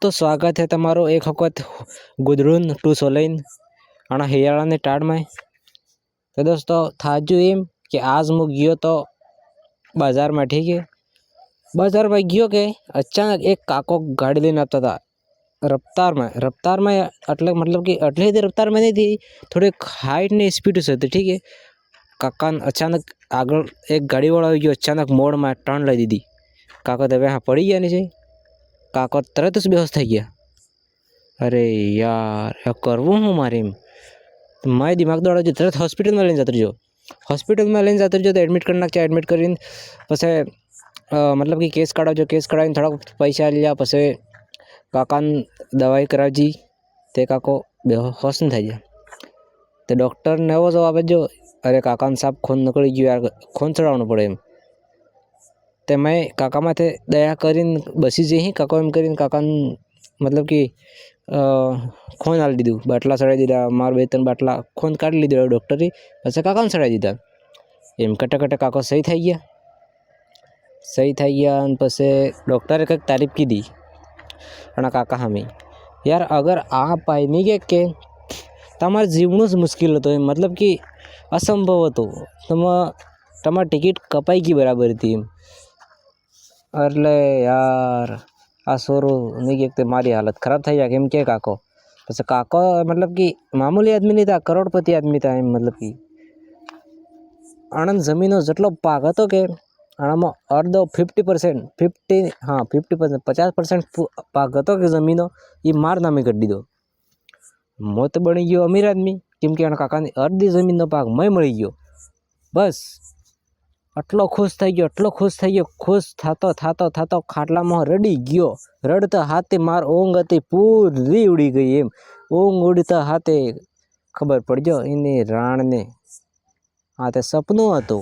तो स्वागत है तमारो एक वक्त गुदरून टू सोलैन आना हियाड़ा ने टाड़ में। तो दोस्तों थाजू एम कि आज मु गयो तो बाजार में, ठीक है। बाजार में गयो के अचानक एक काको गाड़ी लेने आता था रफ्तार में એટલે मतलब कि अटली ही रफ्तार में नहीं थी, थोड़ी हाइट ने स्पीड से थी, ठीक है। काका अचानक आगे एक गाड़ी वाला गयो, अचानक मोड़ में टर्न लई दीदी। काका तो वहाँ पड़ी गया नीचे, काका तरत જ बेहोश થઈ ગયા। अरे यार क्या करवू हूँ मारे तो मैं दिमाग दौड़ा जो तरत हॉस्पिटल में लेने जाते रहो तो एडमिट करना क्या, एडमिट कर पसे मतलब कि केस काढ़ो जो, केस काढ़ा थोड़ा पैसा लिया, पसे काका दवाई करावजी ते काको बेहोश नहीं થઈ ગયા। तो डॉक्टर ने एवो जवाब जो, अरे काका साहब खून निकली गयो यार, खून चढ़ावनो पड़े एम। ते मैं काका माथे दया करीने बसी जई काका एम करीने काका मतलब कि खून आली दीधुं, बाटला चढ़ाई दीधा, मार 2-3 बाटला खून काढ़ी लीधो डॉक्टरे, पछी काकाने चढ़ाई दीधा। एम कटे कटे काका सही थई गया अने पछी डॉक्टरे कंईक तारीफ कीधी पण काका सामे। यार अगर आ पामी गया के तमारे जीवनु ज मुश्किल हतुं, मतलब कि असंभव हतुं, तमारी टिकिट कपाई गई बराबर थी। એટલે यार आ सोरो नहीं गया मारी हालत खराब थी जाए केम के काको। પછી કાકો मतलब कि मामूली आदमी नहीं था, करोड़पति आदमी था एम। मतलब कि आनंद जमीनो जेटलो पाक हतो के आनामां अर्धो 50% 50% पाक हतो के जमीनो ये मार नामे कर दीधो। मोत बनी गयो अमीर आदमी, केम के काकानी अर्धी जमीननो पाक मैं मळी गयो। बस आटलो खुश थई गयो, खुश थातो खाटलामां रड़ी गयो। रड़ता हाथे मार ऊँघ हती पूरी उड़ी गई एम। ऊँघ उड़ता हाथे खबर पड़ गयो इने राण ने आ ते सपनुं हतुं।